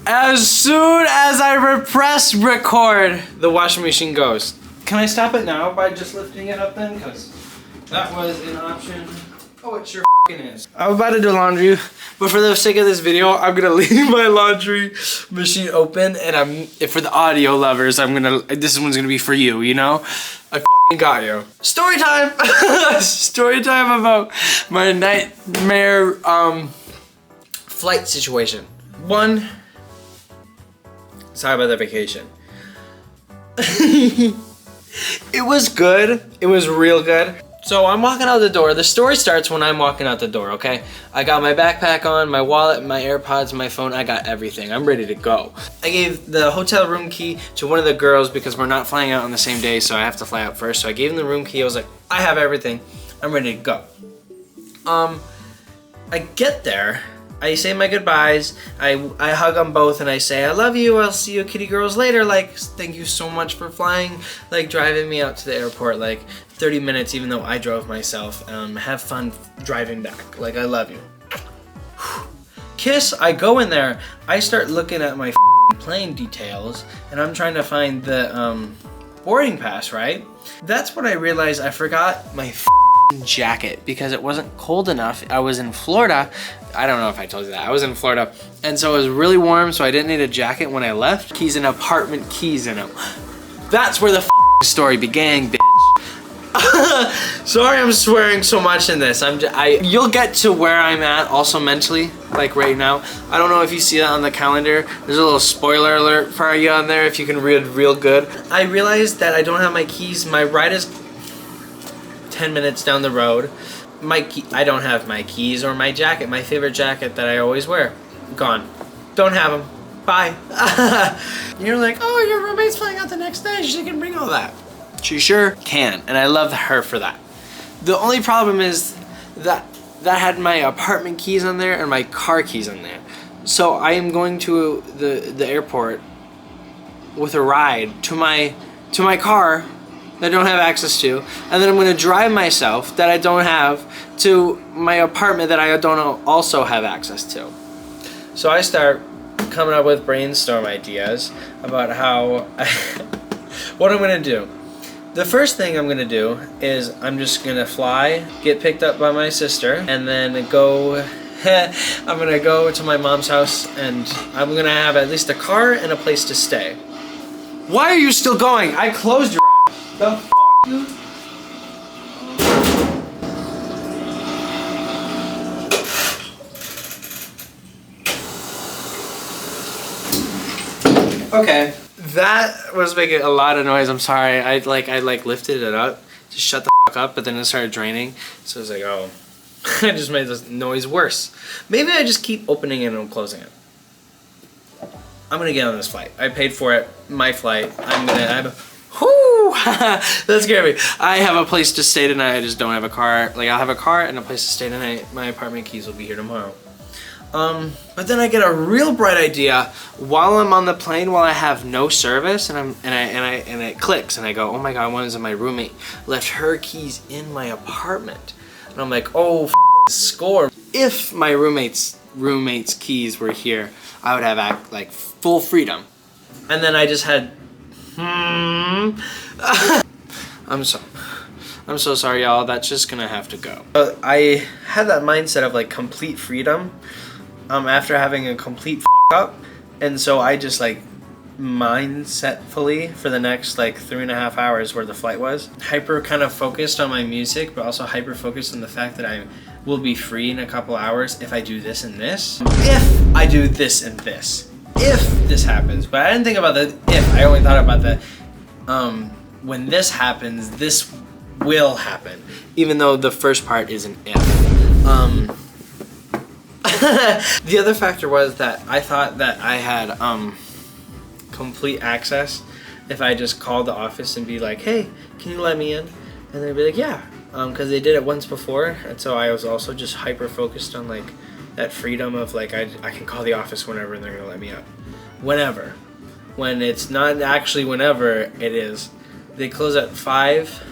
As soon as I press record, the washing machine goes. Can I stop it now by just lifting it up then? Because that was an option. Oh, it sure fucking is. I'm about to do laundry, but for the sake of this video, I'm gonna leave my laundry machine open, and for the audio lovers, this one's gonna be for you, you know? I fucking got you. Story time! Story time about my nightmare, flight situation. One, sorry about the vacation. It was good. It was real good. So I'm walking out the door. The story starts when I'm walking out the door, okay? I got my backpack on, my wallet, my AirPods, my phone. I got everything. I'm ready to go. I gave the hotel room key to one of the girls because we're not flying out on the same day, so I have to fly out first. So I gave him the room key. I was like, I have everything. I'm ready to go. I get there. I say my goodbyes, I hug them both, and I say, I love you, I'll see you kitty girls later, like, thank you so much for flying, like, driving me out to the airport, like, 30 minutes, even though I drove myself, have fun driving back, like, I love you. Kiss, I go in there, I start looking at my plane details, and I'm trying to find the, boarding pass, right? That's when I realized I forgot my jacket because it wasn't cold enough. I was in Florida. I don't know if I told you that. I was in Florida, and so it was really warm, so I didn't need a jacket when I left. Keys in apartment, keys in it. That's where the story began, bitch. Sorry I'm swearing so much in this. You'll get to where I'm at also mentally, like right now. I don't know if you see that on the calendar. There's a little spoiler alert for you on there if you can read real good. I realized that I don't have my keys. My ride is 10 minutes down the road. I don't have my keys or my jacket, my favorite jacket that I always wear. Gone. Don't have them. Bye. You're like, oh, your roommate's flying out the next day. She can bring all that. She sure can, and I love her for that. The only problem is that had my apartment keys on there and my car keys on there. So I am going to the airport with a ride to my car that I don't have access to, and then I'm gonna drive myself that I don't have to my apartment that I don't also have access to. So I start coming up with brainstorm ideas about how what I'm gonna do. The first thing I'm gonna do is I'm just gonna fly, get picked up by my sister, and then go I'm gonna go to my mom's house, and I'm gonna have at least a car and a place to stay. Why are you still going? I closed your the f***, dude? Okay, that was making a lot of noise. I'm sorry. I lifted it up to shut the f*** up, but then it started draining. So I was like, oh, I just made this noise worse. Maybe I just keep opening it and closing it. I'm gonna get on this flight. I paid for it. My flight. Whoo! That scared me. I have a place to stay tonight. I just don't have a car. Like, I'll have a car and a place to stay tonight. My apartment keys will be here tomorrow. But then I get a real bright idea while I'm on the plane, while I have no service, and it clicks, and I go, oh my god, one is my roommate left her keys in my apartment, and I'm like, oh, score. If my roommate's keys were here, I would have like full freedom. And then I just had I'm so sorry, y'all. That's just gonna have to go. I had that mindset of like complete freedom after having a complete f up, and so I just like mindsetfully for the next like 3.5 hours where the flight was hyper kind of focused on my music, but also hyper focused on the fact that I will be free in a couple hours if I do this and this, if I do this and this, if this happens. But I didn't think about the if. I only thought about the when this happens, this will happen, even though the first part is an if. The other factor was that I thought that I had complete access if I just called the office and be like, hey, can you let me in? And they'd be like, yeah, because they did it once before, and so I was also just hyper focused on like that freedom of like I can call the office whenever and they're gonna let me up, whenever. When it's not actually whenever, it is. They close at 5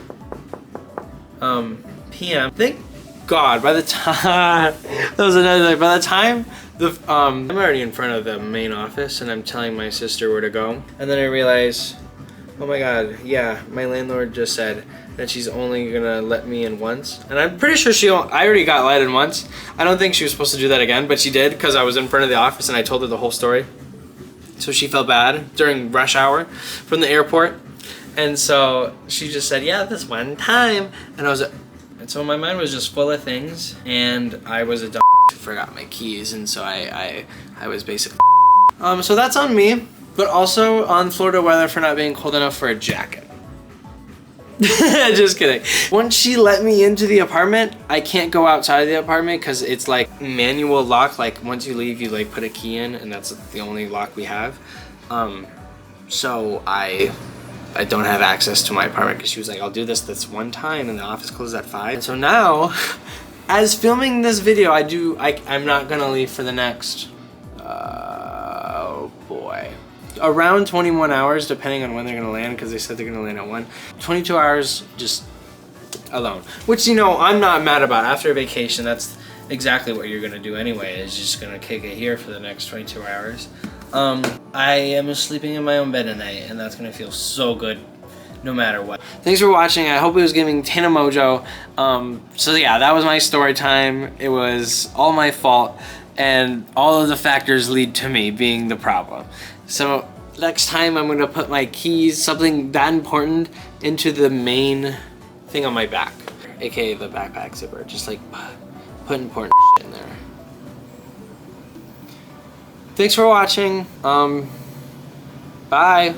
p.m. Thank God. By the time that was another thing. By the time I'm already in front of the main office and I'm telling my sister where to go. And then I realize, oh my god, yeah, my landlord just said that she's only gonna let me in once. And I'm pretty sure I already got let in once. I don't think she was supposed to do that again, but she did because I was in front of the office and I told her the whole story. So she felt bad during rush hour from the airport. And so she just said, yeah, this one time. And so my mind was just full of things, and I was a dumb who forgot my keys, and so I was basically so that's on me, but also on Florida weather for not being cold enough for a jacket. Just kidding. Once she let me into the apartment, I can't go outside of the apartment because it's like manual lock. Like once you leave, you like put a key in, and that's the only lock we have. So I don't have access to my apartment because she was like, I'll do this one time, and the office closes at 5. And so now, as filming this video, I'm not gonna leave for the next, oh boy, around 21 hours, depending on when they're gonna land, because they said they're gonna land at 1. 22 hours just alone, which, you know, I'm not mad about. After a vacation, that's exactly what you're gonna do anyway, is just gonna kick it here for the next 22 hours. I am sleeping in my own bed tonight, and that's gonna feel so good no matter what. Thanks for watching. I hope it was giving ton of mojo. So yeah, that was my story time. It was all my fault, and all of the factors lead to me being the problem. So next time I'm gonna put my keys, something that important, into the main thing on my back, aka the backpack zipper. Just like put important shit in there. Thanks for watching. Bye.